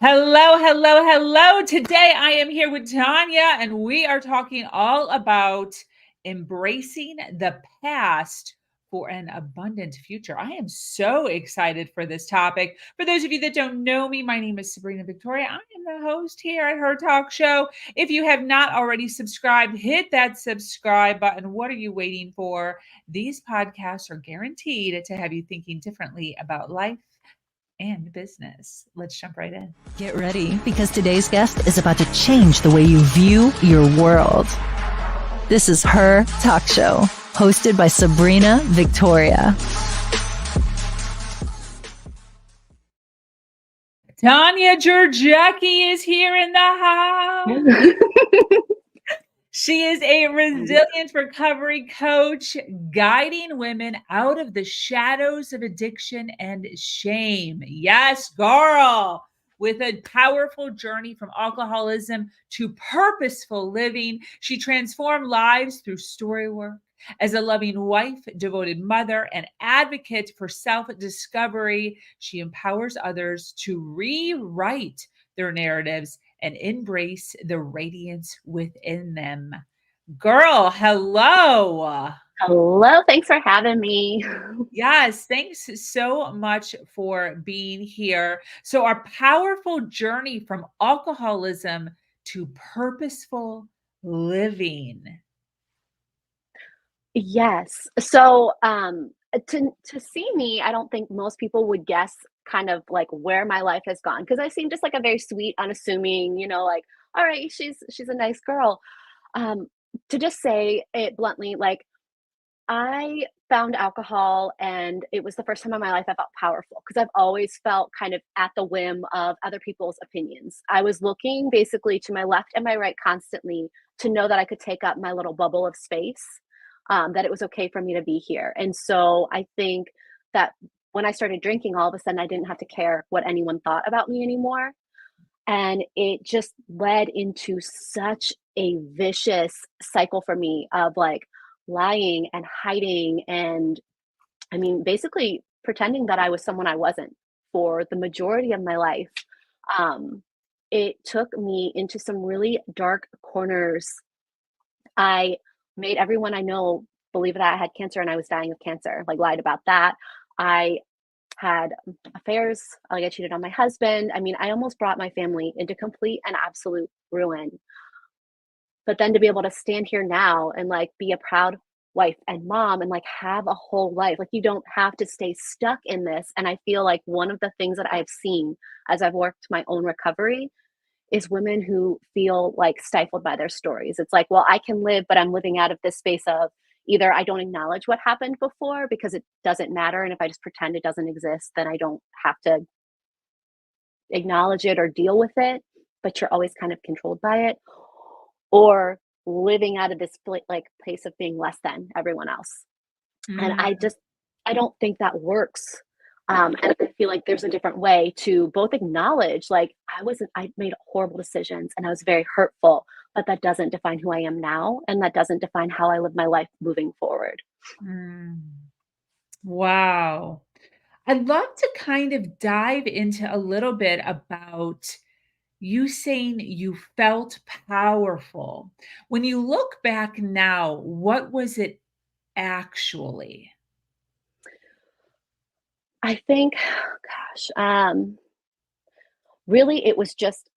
Hello, hello, hello. Today I am here with Tanya, and we are talking all about embracing the past for an abundant future. I am so excited for this topic. For those of you that don't know me, my name is Sabrina Victoria. I am the host here at her talk show. If you have not already subscribed, hit that subscribe button. What are you waiting for? These podcasts are guaranteed to have you thinking differently about life and business. Let's jump right in. Get ready, because today's guest is about to change the way you view your world. This is Her Talk Show, hosted by Sabrina Victoria. Tanya Jurecki is here in the house. She is a resilient recovery coach, guiding women out of the shadows of addiction and shame. Yes, girl. With a powerful journey from alcoholism to purposeful living, she transformed lives through story work. As a loving wife, devoted mother, and advocate for self-discovery, she empowers others to rewrite their narratives and embrace the radiance within them. Girl, hello. Hello, thanks for having me. Yes, thanks so much for being here. So, our powerful journey from alcoholism to purposeful living. Yes. So, to see me, I don't think most people would guess kind of like where my life has gone, because I seem just like a very sweet, unassuming, like, all right, she's a nice girl. Um, to just say it bluntly, like I found alcohol and it was the first time in my life I felt powerful, because I've always felt kind of at the whim of other people's opinions. I was looking basically to my left and my right constantly to know that I could take up my little bubble of space, that it was okay for me to be here. And so I think that when I started drinking, all of a sudden I didn't have to care what anyone thought about me anymore. And it just led into such a vicious cycle for me of like lying and hiding and basically pretending that I was someone I wasn't for the majority of my life. Um, it took me into some really dark corners. I made everyone I know believe that I had cancer and I was dying of cancer, like lied about that. I had affairs, like I cheated on my husband. I almost brought my family into complete and absolute ruin. But then to be able to stand here now and like be a proud wife and mom and like have a whole life, like you don't have to stay stuck in this. And I feel like one of the things that I've seen as I've worked my own recovery is women who feel like stifled by their stories. It's like, well, I can live, but I'm living out of this space of either I don't acknowledge what happened before because it doesn't matter. And if I just pretend it doesn't exist, then I don't have to acknowledge it or deal with it, but you're always kind of controlled by it. Or living out of this like place of being less than everyone else. And I don't think that works. And I feel like there's a different way to both acknowledge, like I made horrible decisions and I was very hurtful, but that doesn't define who I am now. And that doesn't define how I live my life moving forward. Wow. I'd love to kind of dive into a little bit about you saying you felt powerful. When you look back now, what was it actually? I think, really it was just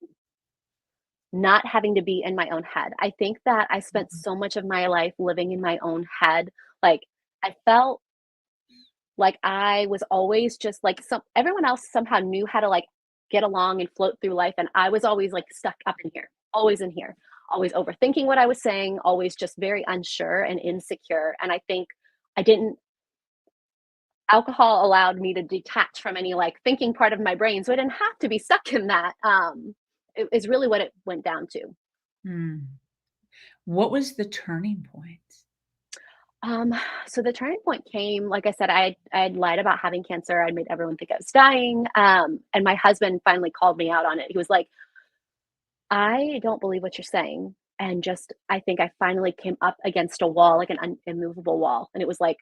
not having to be in my own head. I think that I spent so much of my life living in my own head. Like I felt like I was always just like everyone else somehow knew how to like get along and float through life. And I was always like stuck up in here, always in here, always overthinking what I was saying, always just very unsure and insecure. And I think I didn't alcohol allowed me to detach from any like thinking part of my brain. So I didn't have to be stuck in that. It is really what it went down to. What was the turning point? So the turning point came, like I said, I had lied about having cancer. I'd made everyone think I was dying. And my husband finally called me out on it. He was like, I don't believe what you're saying. And just, I think I finally came up against a wall, like an immovable wall. And it was like,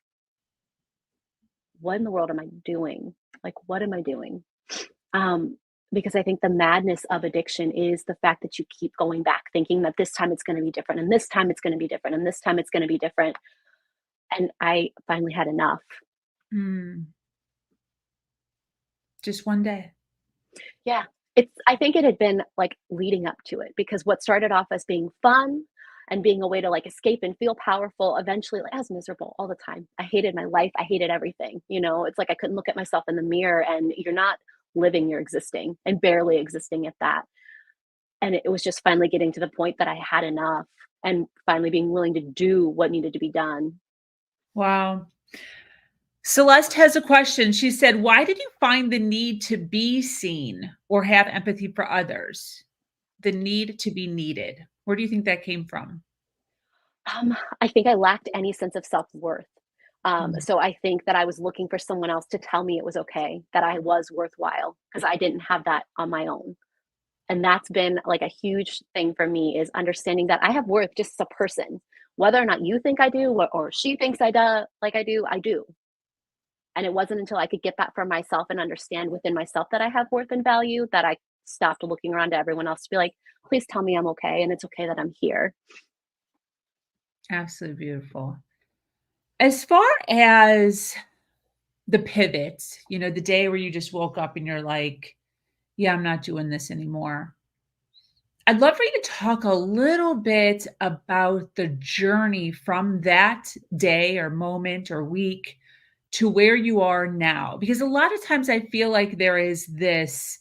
what in the world am I doing? Like, what am I doing? because I think the madness of addiction is the fact that you keep going back thinking that this time it's going to be different and this time it's going to be different and this time it's going to be different. And I finally had enough. Mm. Just one day. Yeah. I think it had been like leading up to it because what started off as being fun and being a way to like escape and feel powerful, eventually like I was miserable all the time. I hated my life. I hated everything. It's like I couldn't look at myself in the mirror, and you're not living, you're existing, and barely existing at that. And it was just finally getting to the point that I had enough and finally being willing to do what needed to be done. Wow. Celeste has a question. She said, "Why did you find the need to be seen or have empathy for others? The need to be needed." Where do you think that came from? I think I lacked any sense of self-worth. Mm. So I think that I was looking for someone else to tell me it was okay, that I was worthwhile, because I didn't have that on my own. And that's been like a huge thing for me, is understanding that I have worth just as a person. Whether or not you think I do, or she thinks I do, like I do, I do. And it wasn't until I could get that for myself and understand within myself that I have worth and value that I stopped looking around to everyone else to be like, please tell me I'm okay and it's okay that I'm here. Absolutely beautiful. As far as the pivot, the day where you just woke up and you're like, yeah, I'm not doing this anymore. I'd love for you to talk a little bit about the journey from that day or moment or week to where you are now. Because a lot of times I feel like there is this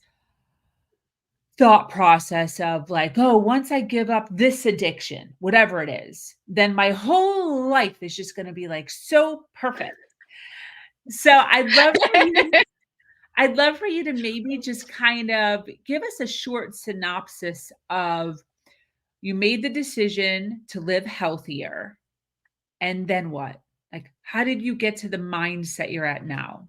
thought process of like, oh, once I give up this addiction, whatever it is, then my whole life is just going to be like so perfect. So I'd love for you to maybe just kind of give us a short synopsis of, you made the decision to live healthier, and then what? Like, how did you get to the mindset you're at now?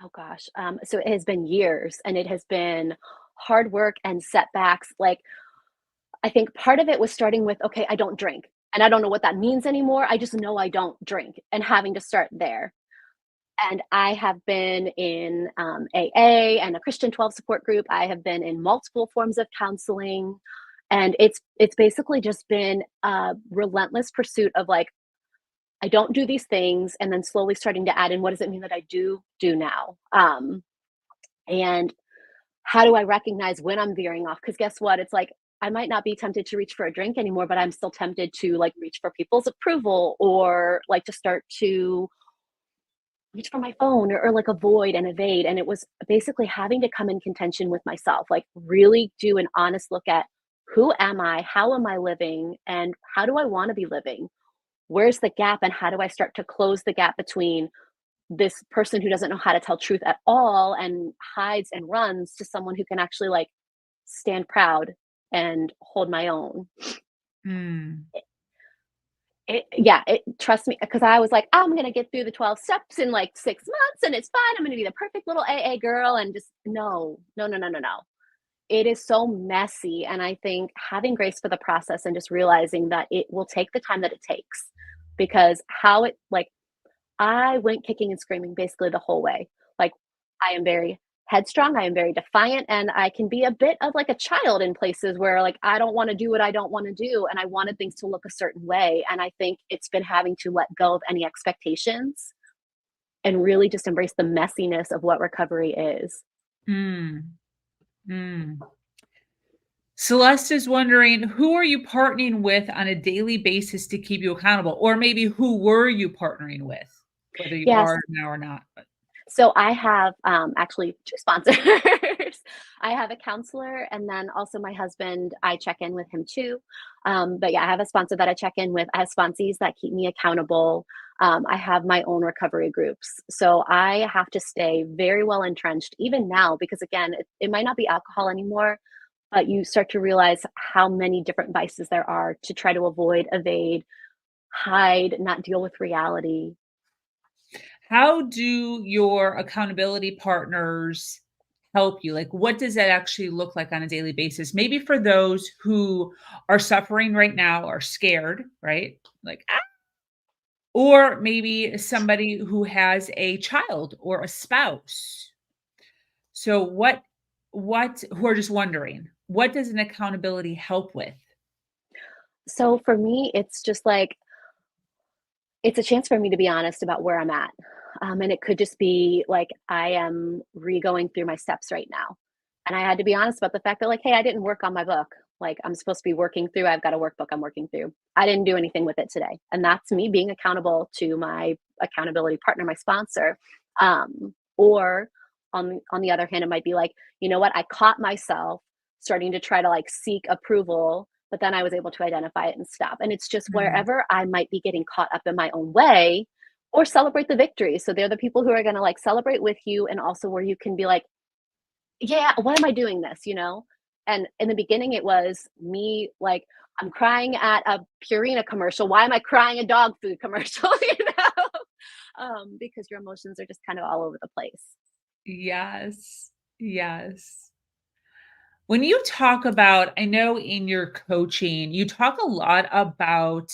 Oh gosh. So it has been years, and it has been hard work and setbacks. Like, I think part of it was starting with, okay, I don't drink. And I don't know what that means anymore. I just know I don't drink, and having to start there. And I have been in AA and a Christian 12 support group. I have been in multiple forms of counseling. And it's basically just been a relentless pursuit of like, I don't do these things, and then slowly starting to add in, what does it mean that I do now? And how do I recognize when I'm veering off? Because guess what? It's like I might not be tempted to reach for a drink anymore, but I'm still tempted to like reach for people's approval, or like to start to reach for my phone, or like avoid and evade. And it was basically having to come in contention with myself, like really do an honest look at, who am I? How am I living? And how do I want to be living? Where's the gap? And how do I start to close the gap between this person who doesn't know how to tell truth at all and hides and runs, to someone who can actually like stand proud and hold my own? Mm. Yeah, trust me, because I was like, I'm gonna get through the 12 steps in like 6 months and it's fine. I'm gonna be the perfect little AA girl. And just no, no, no, no, no, no. It is so messy. And I think having grace for the process and just realizing that it will take the time that it takes, because how it like I went kicking and screaming basically the whole way. Like, I am very headstrong, I am very defiant, and I can be a bit of like a child in places where like I don't want to do what I don't want to do, and I wanted things to look a certain way. And I think it's been having to let go of any expectations and really just embrace the messiness of what recovery is. Mm. Mm. Celeste is wondering, who are you partnering with on a daily basis to keep you accountable? Or maybe who were you partnering with, whether you Yes. are now or not? But So I have actually two sponsors. I have a counselor, and then also my husband, I check in with him too. But yeah, I have a sponsor that I check in with. I have sponsees that keep me accountable. I have my own recovery groups. So I have to stay very well entrenched, even now, because again, it might not be alcohol anymore, but you start to realize how many different vices there are to try to avoid, evade, hide, not deal with reality. how do your accountability partners help you? Like, what does that actually look like on a daily basis? Maybe for those who are suffering right now, are scared, right? Like, or maybe somebody who has a child or a spouse. So who are just wondering, what does an accountability help with? So for me, it's just like, it's a chance for me to be honest about where I'm at. And it could just be like, I am re-going through my steps right now. And I had to be honest about the fact that, like, hey, I didn't work on my book. Like, I'm supposed to be working through, I've got a workbook I'm working through. I didn't do anything with it today. And that's me being accountable to my accountability partner, my sponsor. Or on the other hand, it might be like, you know what, I caught myself starting to try to like seek approval, but then I was able to identify it and stop. And it's just Mm. wherever I might be getting caught up in my own way, or celebrate the victory. So they're the people who are going to like celebrate with you, and also where you can be like, yeah, why am I doing this? You know? And in the beginning, it was me like, I'm crying at a Purina commercial. Why am I crying a dog food commercial? You know? Because your emotions are just kind of all over the place. Yes. Yes. When you talk about, I know in your coaching, you talk a lot about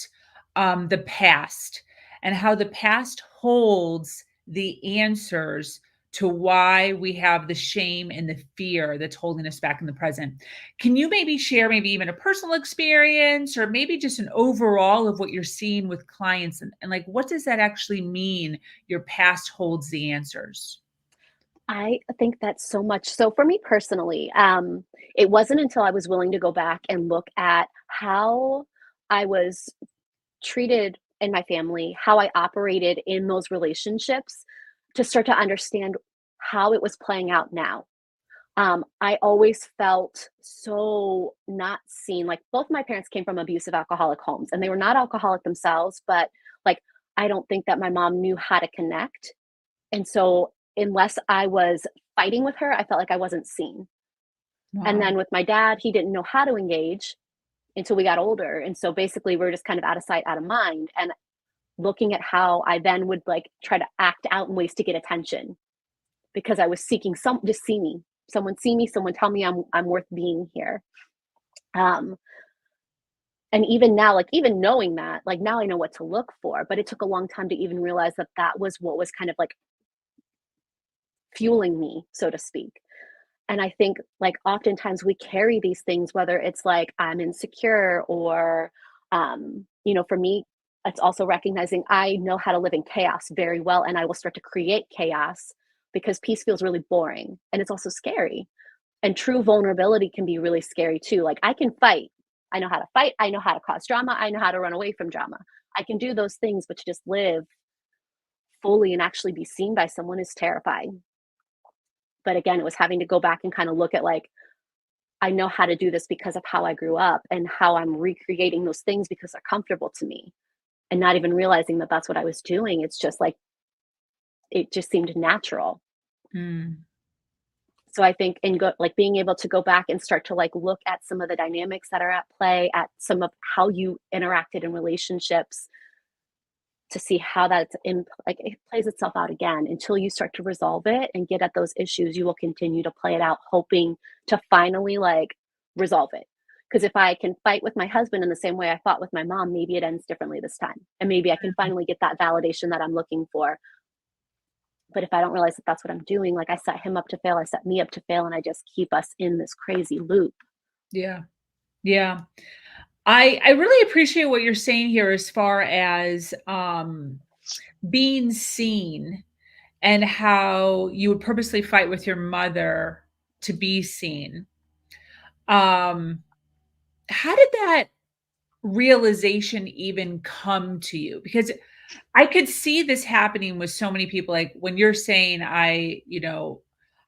the past and how the past holds the answers to why we have the shame and the fear that's holding us back in the present. Can you maybe share, maybe even a personal experience, or maybe just an overall of what you're seeing with clients, and like, what does that actually mean? Your past holds the answers. I think that's so much. So for me personally, it wasn't until I was willing to go back and look at how I was treated in my family, how I operated in those relationships, to start to understand how it was playing out now. I always felt so not seen. Like, both my parents came from abusive alcoholic homes, and they were not alcoholic themselves, but like, I don't think that my mom knew how to connect. And so, unless I was fighting with her, I felt like I wasn't seen. And Wow. then with my dad, he didn't know how to engage until we got older. And so basically, we're just kind of out of sight, out of mind. And looking at how I then would like try to act out in ways to get attention, because I was seeking some, just see me, someone tell me I'm worth being here. Um, and even now, like, even knowing that, like, now I know what to look for, but it took a long time to even realize that that was what was kind of like fueling me, so to speak. And I think, like, oftentimes we carry these things, whether it's like I'm insecure or, for me, it's also recognizing I know how to live in chaos very well, and I will start to create chaos because peace feels really boring and it's also scary. And true vulnerability can be really scary too. Like, I can fight. I know how to fight. I know how to cause drama. I know how to run away from drama. I can do those things, but to just live fully and actually be seen by someone is terrifying. But again, it was having to go back and kind of look at like, I know how to do this because of how I grew up and how I'm recreating those things because they're comfortable to me, and not even realizing that that's what I was doing. It's just like, it just seemed natural. Mm. So I think in like being able to go back and start to like look at some of the dynamics that are at play, at some of how you interacted in relationships, to see how that's in, like, it plays itself out again. Until you start to resolve it and get at those issues, you will continue to play it out, hoping to finally like resolve it. Because if I can fight with my husband in the same way I fought with my mom, maybe it ends differently this time. And maybe I can finally get that validation that I'm looking for. But if I don't realize that that's what I'm doing, like, I set him up to fail, I set me up to fail, and I just keep us in this crazy loop. Yeah. Yeah. I really appreciate what you're saying here as far as being seen, and how you would purposely fight with your mother to be seen. Um, how did that realization even come to you? Because I could see this happening with so many people. Like when you're saying, I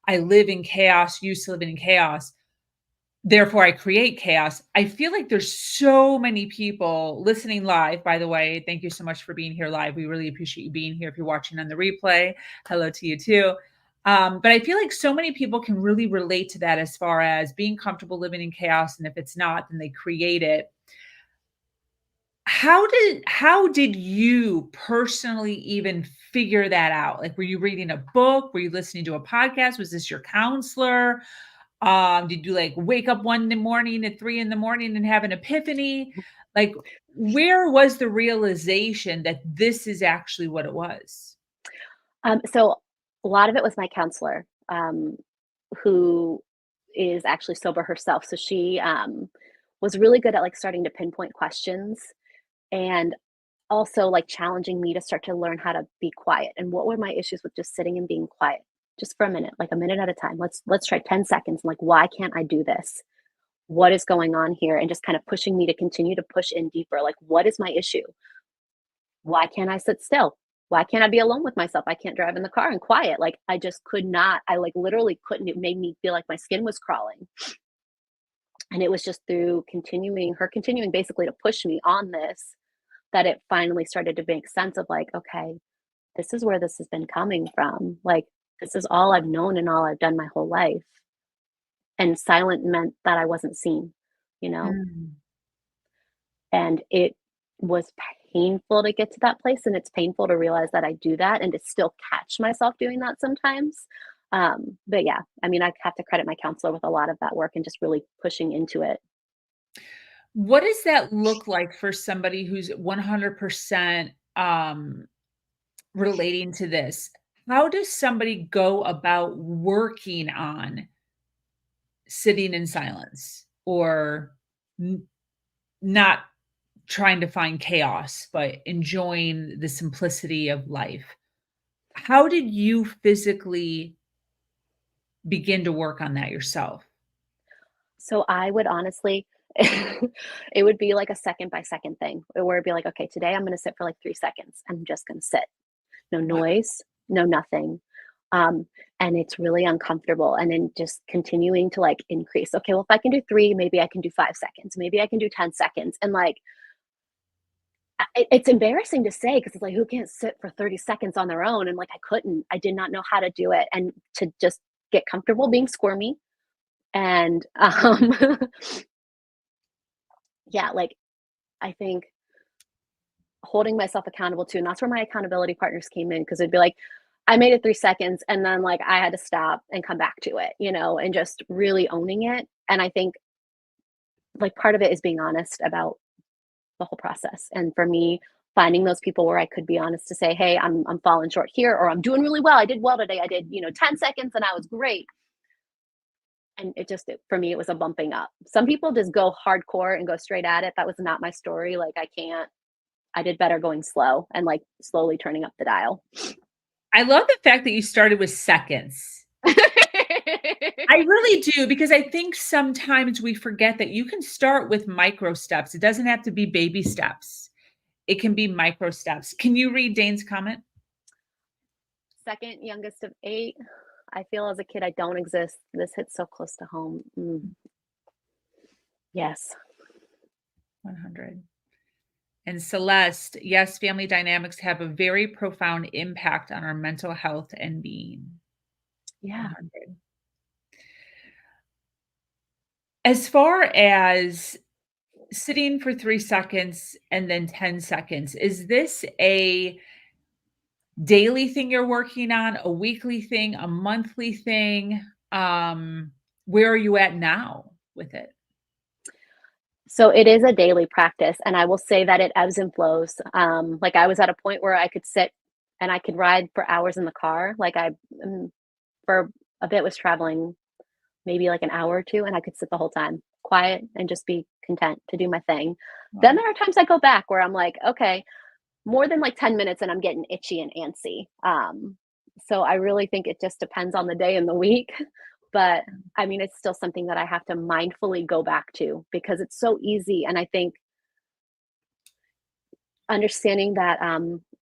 live in chaos, used to live in chaos, therefore I create chaos. I feel like there's so many people listening live. By the way, thank you so much for being here live. We really appreciate you being here. If you're watching on the replay, hello to you too. But I feel like so many people can really relate to that as far as being comfortable living in chaos. And if it's not, then they create it. How did you personally even figure that out? Like, were you reading a book? Were you listening to a podcast? Was this your counselor? Did you like wake up one morning at 3 a.m. and have an epiphany? Like, where was the realization that this is actually what it was? So a lot of it was my counselor, who is actually sober herself. So she was really good at like starting to pinpoint questions and also like challenging me to start to learn how to be quiet. And what were my issues with just sitting and being quiet just for a minute, like a minute at a time. Let's try 10 seconds. Like, why can't I do this? What is going on here? And just kind of pushing me to continue to push in deeper. Like, what is my issue? Why can't I sit still? Why can't I be alone with myself? I can't drive in the car and quiet. Like, I just could not. I like literally couldn't. It made me feel like my skin was crawling. And it was just through continuing basically to push me on this, that it finally started to make sense of like, okay, this is where this has been coming from. Like, this is all I've known and all I've done my whole life. And silent meant that I wasn't seen, you know? Mm. And it was painful to get to that place. And it's painful to realize that I do that and to still catch myself doing that sometimes. But yeah, I mean, I have to credit my counselor with a lot of that work and just really pushing into it. What does that look like for somebody who's 100% relating to this? How does somebody go about working on sitting in silence or not trying to find chaos, but enjoying the simplicity of life? How did you physically begin to work on that yourself? So I would honestly, it would be like a second by second thing where it'd be like, okay, today I'm going to sit for like 3 seconds. I'm just going to sit. No Wow. noise, no nothing. Um, and it's really uncomfortable. And then just continuing to like increase. Okay, well, if I can do 3, maybe I can do 5 seconds. Maybe I can do 10 seconds. And like, it's embarrassing to say because it's like, who can't sit for 30 seconds on their own? And like, I couldn't, I did not know how to do it. And to just get comfortable being squirmy. And yeah, like, I think holding myself accountable too, and that's where my accountability partners came in because it'd be like, I made it 3 seconds and then like I had to stop and come back to it, and just really owning it. And I think like part of it is being honest about the whole process. And for me, finding those people where I could be honest to say, hey, I'm falling short here, or I'm doing really well. I did well today. I did, 10 seconds and I was great. And for me, it was a bumping up. Some people just go hardcore and go straight at it. That was not my story. Like, I did better going slow and like slowly turning up the dial. I love the fact that you started with seconds. I really do, because I think sometimes we forget that you can start with micro steps. It doesn't have to be baby steps. It can be micro steps. Can you read Dane's comment? Second youngest of 8. I feel as a kid I don't exist. This hits so close to home. Yes. 100. And Celeste, yes, family dynamics have a very profound impact on our mental health and being. Yeah. 100. As far as sitting for 3 seconds and then 10 seconds, is this a daily thing you're working on, a weekly thing, a monthly thing? Where are you at now with it? So it is a daily practice, and I will say that it ebbs and flows. Like I was at a point where I could sit and I could ride for hours in the car. Like for a bit was traveling maybe like an hour or 2, and I could sit the whole time quiet and just be content to do my thing. Wow. Then there are times I go back where I'm like, okay, more than like 10 minutes and I'm getting itchy and antsy. So I really think it just depends on the day and the week. But I mean, it's still something that I have to mindfully go back to because it's so easy. And I think understanding that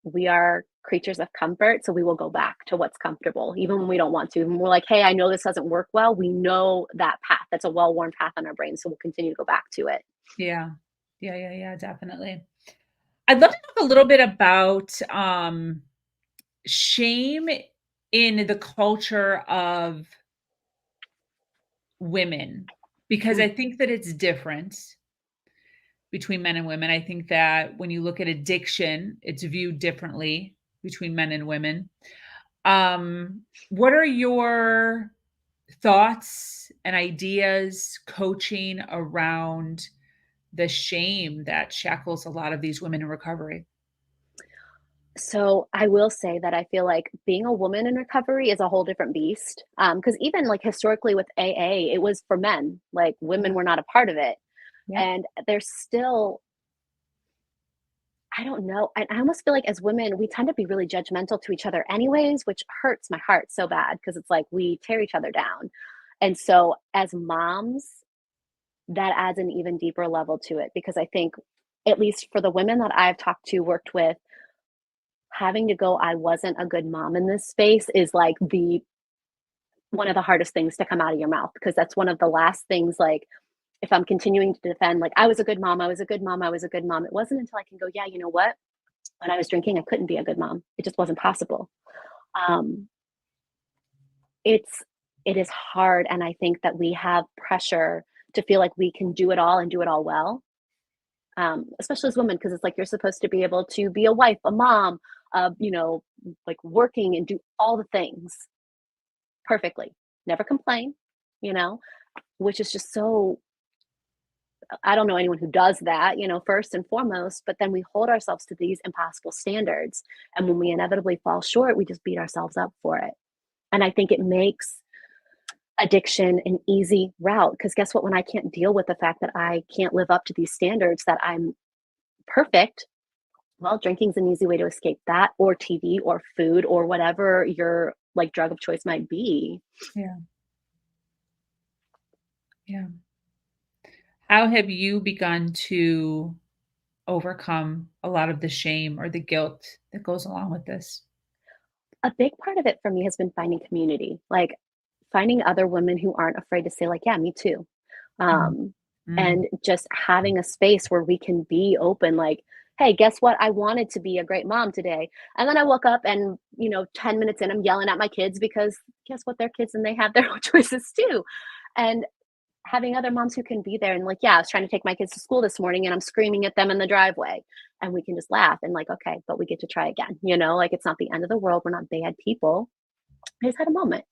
we are creatures of comfort, so we will go back to what's comfortable, even when we don't want to. And we're like, hey, I know this doesn't work well. We know that path. That's a well-worn path on our brain. So we'll continue to go back to it. Yeah. Yeah, definitely. I'd love to talk a little bit about shame in the culture of women, because I think that it's different between men and women. I think that when you look at addiction, it's viewed differently between men and women. What are your thoughts and ideas coaching around the shame that shackles a lot of these women in recovery? So I will say that I feel like being a woman in recovery is a whole different beast. Because even like historically with AA, it was for men. Like women Yeah. were not a part of it. Yep. And there's still, I don't know. I almost feel like as women, we tend to be really judgmental to each other anyways, which hurts my heart so bad because it's like we tear each other down. And so as moms, that adds an even deeper level to it because I think, at least for the women that I've talked to, worked with, having to go, I wasn't a good mom in this space is like the one of the hardest things to come out of your mouth because that's one of the last things like if I'm continuing to defend like I was a good mom, I was a good mom, I was a good mom. It wasn't until I can go, yeah, you know what? When I was drinking, I couldn't be a good mom. It just wasn't possible. Um, it's it is hard and I think that we have pressure to feel like we can do it all and do it all well. Especially as women, because it's like you're supposed to be able to be a wife, a mom, like working and do all the things perfectly, never complain, you know, which is just so, I don't know anyone who does that, first and foremost, but then we hold ourselves to these impossible standards. And when we inevitably fall short, we just beat ourselves up for it. And I think it makes addiction an easy route because guess what? When I can't deal with the fact that I can't live up to these standards, that I'm perfect, well, drinking's an easy way to escape that, or TV, or food, or whatever your like drug of choice might be. Yeah. Yeah. How have you begun to overcome a lot of the shame or the guilt that goes along with this? A big part of it for me has been finding community, like finding other women who aren't afraid to say, like, yeah, me too. Mm. Um, Mm. and just having a space where we can be open, like, hey, guess what? I wanted to be a great mom today. And then I woke up and, 10 minutes in, I'm yelling at my kids because guess what? They're kids and they have their own choices too. And having other moms who can be there and like, yeah, I was trying to take my kids to school this morning and I'm screaming at them in the driveway and we can just laugh and like, okay, but we get to try again, like it's not the end of the world. We're not bad people. I just had a moment.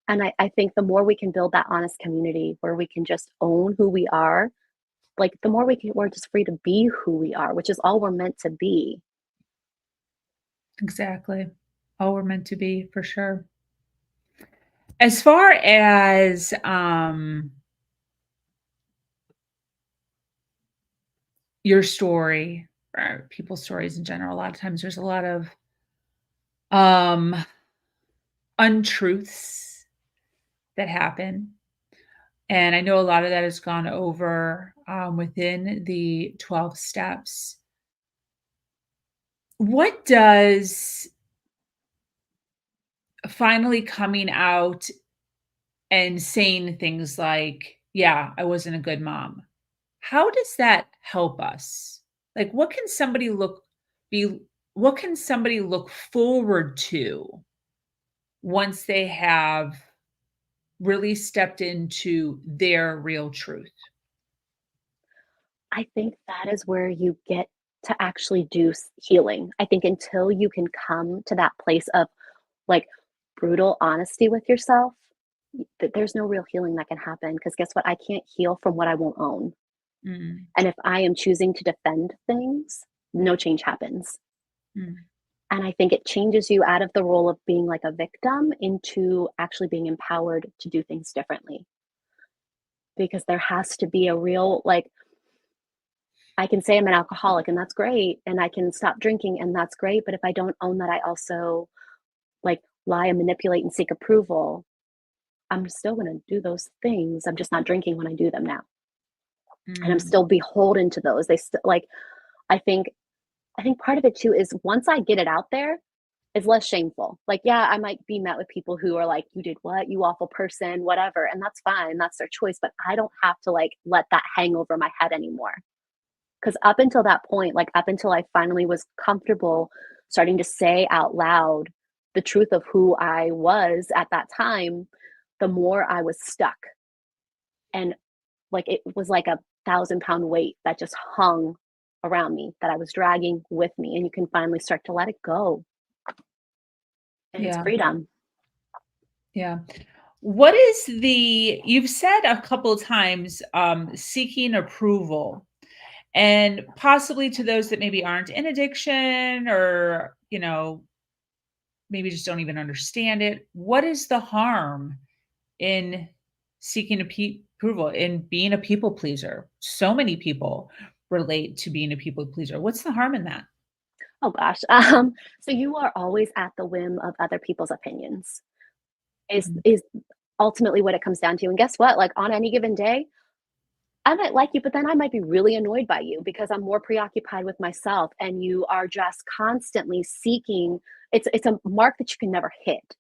And I think the more we can build that honest community where we can just own who we are, like the more we're just free to be who we are, which is all we're meant to be. Exactly. All we're meant to be for sure. As far as your story or people's stories in general, a lot of times there's a lot of um untruths that happen. And I know a lot of that has gone over within the 12 steps. What does finally coming out and saying things like, yeah, I wasn't a good mom, how does that help us? Like, be, what can somebody look forward to once they have really stepped into their real truth? I think that is where you get to actually do healing. I think until you can come to that place of like brutal honesty with yourself, there's no real healing that can happen because guess what? I can't heal from what I won't own. Mm, And if I am choosing to defend things, no change happens. mm. And I think it changes you out of the role of being like a victim into actually being empowered to do things differently. Because there has to be a real, like, I can say I'm an alcoholic and that's great. And I can stop drinking and that's great. But if I don't own that, I also like lie and manipulate and seek approval, I'm still going to do those things. I'm just not drinking when I do them now. And I'm Mm, still beholden to those. They still like, I think, I think part of it too is once I get it out there, it's less shameful. Like, yeah, I might be met with people who are like, "You did what? You awful person," whatever, and that's fine. That's their choice, but I don't have to like let that hang over my head anymore. Because up until that point, like up until I finally was comfortable starting to say out loud the truth of who I was at that time, the more I was stuck. And like it was like a 1,000-pound weight that just hung around me that I was dragging with me. And you can finally start to let it go. And it's yeah, freedom. yeah. What is you've said a couple of times, seeking approval, and possibly to those that maybe aren't in addiction or maybe just don't even understand it. What is the harm in seeking approval, in being a people pleaser? So many people relate to being a people pleaser. What's the harm in that? Oh gosh. So you are always at the whim of other people's opinions. Is ultimately what it comes down to. And guess what? Like on any given day, I might like you, but then I might be really annoyed by you because I'm more preoccupied with myself and you are just constantly seeking it's a mark that you can never hit.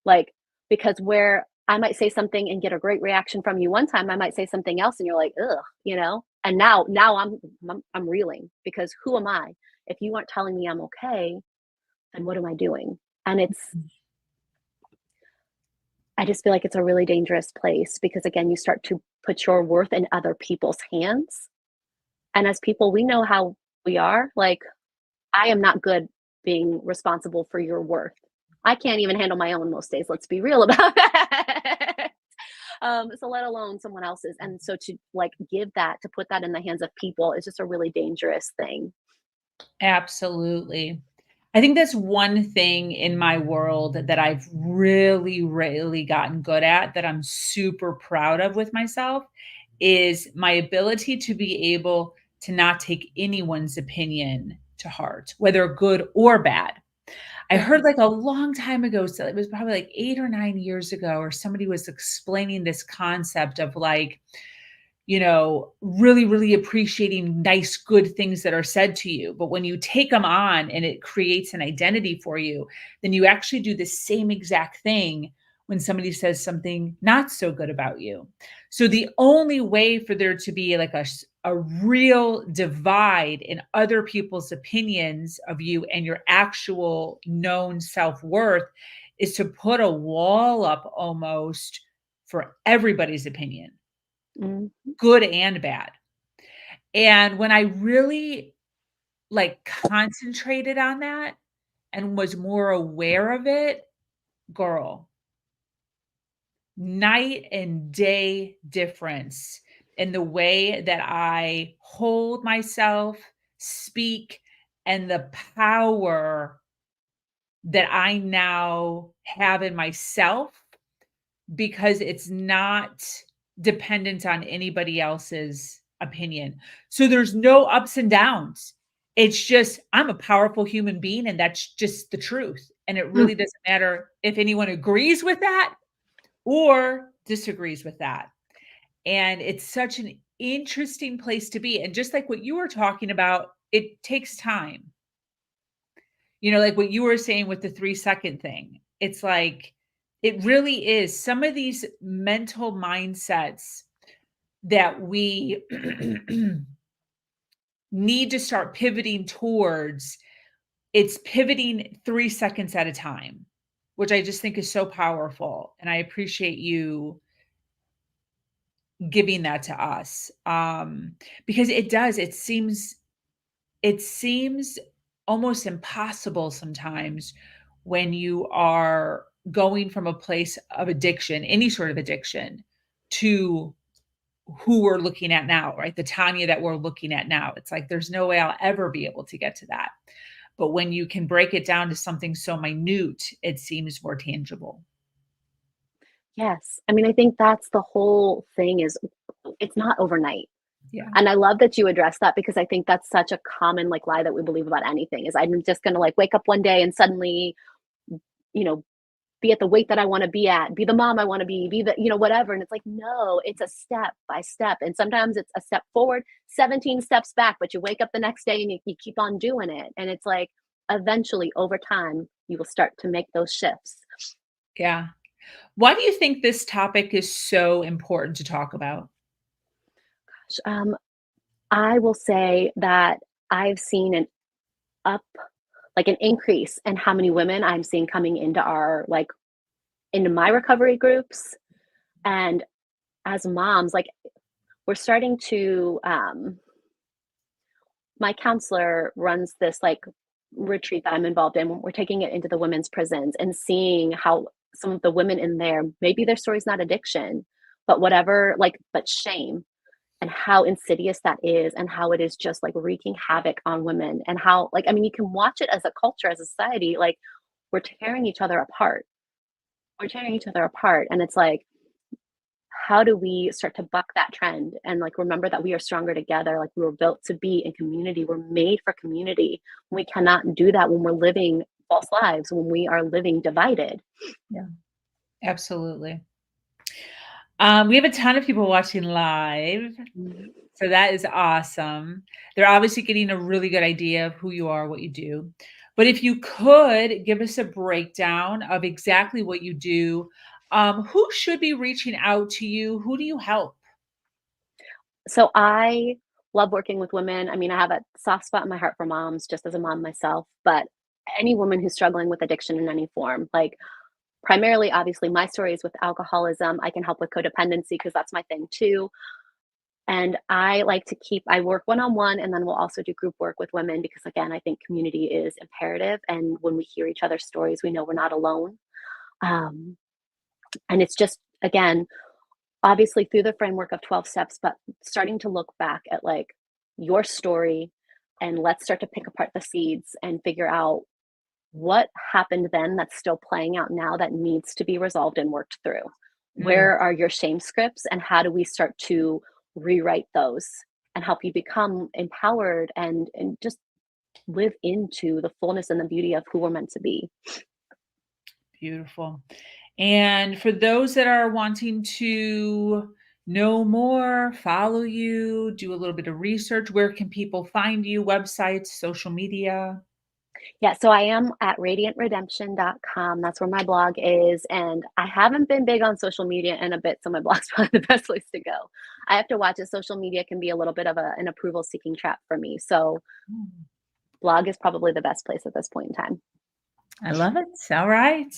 Like because where I might say something and get a great reaction from you one time, I might say something else and you're like, "Ugh," you know? And now I'm reeling because who am I? If you aren't telling me I'm okay, then what am I doing? And I just feel like it's a really dangerous place because again, you start to put your worth in other people's hands. And as people, we know how we are. Like, I am not good being responsible for your worth. I can't even handle my own most days. Let's be real about that. So let alone someone else's. And so to like to put that in the hands of people is just a really dangerous thing. Absolutely. I think that's one thing in my world that I've really, really gotten good at that I'm super proud of with myself is my ability to be able to not take anyone's opinion to heart, whether good or bad. I Yeah. heard like a long time ago, so it was probably like 8 or 9 years ago, or somebody was explaining this concept of like, really, really appreciating nice, good things that are said to you. But when you take them on and it creates an identity for you, then you actually do the same exact thing when somebody says something not so good about you. So the only way for there to be like a real divide in other people's opinions of you and your actual known self-worth is to put a wall up almost for everybody's opinion, Mm. good and bad. And when I really like concentrated on that and was more aware of it, girl, night and day difference in the way that I hold myself, speak, and the power that I now have in myself because it's not dependent on anybody else's opinion. So there's no ups and downs. It's just I'm a powerful human being and that's just the truth. And it Mm. really doesn't matter if anyone agrees with that or disagrees with that. And it's such an interesting place to be. And just like what you were talking about, it takes time. Like what you were saying with the 3-second thing. It's like, it really is some of these mental mindsets that we need to start pivoting towards. It's pivoting 3 seconds at a time, which I just think is so powerful. And I appreciate you giving that to us. Because it seems almost impossible sometimes when you are going from a place of addiction, any sort of addiction, to who we're looking at now, right? The Tanya that we're looking at now. It's like there's no way I'll ever be able to get to that. But when you can break it down to something so minute, it seems more tangible. Yes. I mean, I think that's the whole thing is it's not overnight. Yeah. And I love that you address that because I think that's such a common like lie that we believe about anything is I'm just going to like wake up one day and suddenly, you know, be at the weight that I want to be at, be the mom I want to be the, whatever. And it's like, no, it's a step by step. And sometimes it's a step forward, 17 steps back, but you wake up the next day and you keep on doing it. And it's like, eventually over time, you will start to make those shifts. Yeah. Why do you think this topic is so important to talk about? Um, I will say that I've seen up, an increase in how many women I'm seeing coming into into my recovery groups. And as moms, we're starting to, my counselor runs this retreat that I'm involved in. We're taking it into the women's prisons and seeing how some of the women in there, maybe their story's not addiction, but whatever, but shame. and how insidious that is, and how it is just like wreaking havoc on women, and how, like, I mean, you can watch it as a culture, as a society, like we're tearing each other apart. We're tearing each other apart. And it's like, how do we start to buck that trend and like remember that we are stronger together? Like, we were built to be in community. We're made for community. We cannot do that when we're living false lives, when we are living divided. Yeah, absolutely. We have a ton of people watching live. So that is awesome. They're obviously getting a really good idea of who you are, what you do. But if you could give us a breakdown of exactly what you do, who should be reaching out to you? Who do you help? So I love working with women. I mean, I have a soft spot in my heart for moms, just as a mom myself, but any woman who's struggling with addiction in any form, like primarily, obviously, my story is with alcoholism. I can help with codependency because that's my thing too. And I like to I work one on one, and then we'll also do group work with women because, again, I think community is imperative. And when we hear each other's stories, we know we're not alone. Um, and it's just, again, obviously through the framework of 12 steps, but starting to look back at like your story, and let's start to pick apart the seeds and figure out what happened then that's still playing out now that needs to be resolved and worked through. Where are your shame scripts, and how do we start to rewrite those and help you become empowered and just live into the fullness and the beauty of who we're meant to be. Beautiful. And for those that are wanting to know more, follow you, do a little bit of research, where can people find you? Websites, social media? Yeah, so I am at radiantredemption.com. That's where my blog is. And I haven't been big on social media in a bit, so my blog's probably the best place to go. I have to watch it. Social media can be a little bit of an approval seeking trap for me. So blog is probably the best place at this point in time. I love it. All right.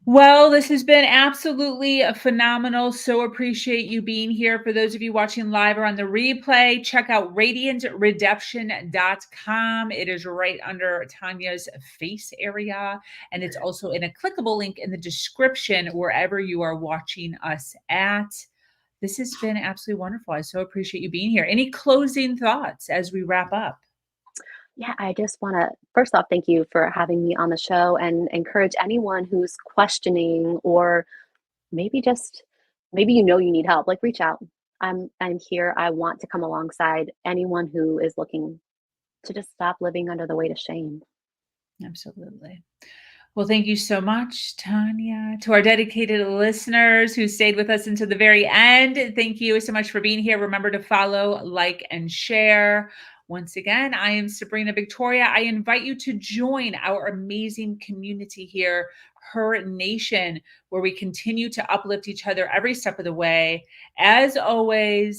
Well, this has been absolutely phenomenal. So appreciate you being here. For those of you watching live or on the replay, check out radiantredemption.com. It is right under Tanya's face area. And it's also in a clickable link in the description wherever you are watching us at. This has been absolutely wonderful. I so appreciate you being here. Any closing thoughts as we wrap up? Yeah, I just want to first off thank you for having me on the show, and encourage anyone who's questioning, or maybe just maybe you need help, like reach out. I'm here. I want to come alongside anyone who is looking to just stop living under the weight of shame. Absolutely. Well, thank you so much, Tanya. To our dedicated listeners who stayed with us until the very end, thank you so much for being here. Remember to follow, like, and share. Once again, I am Sabrina Victoria. I invite you to join our amazing community here, Her Nation, where we continue to uplift each other every step of the way. As always,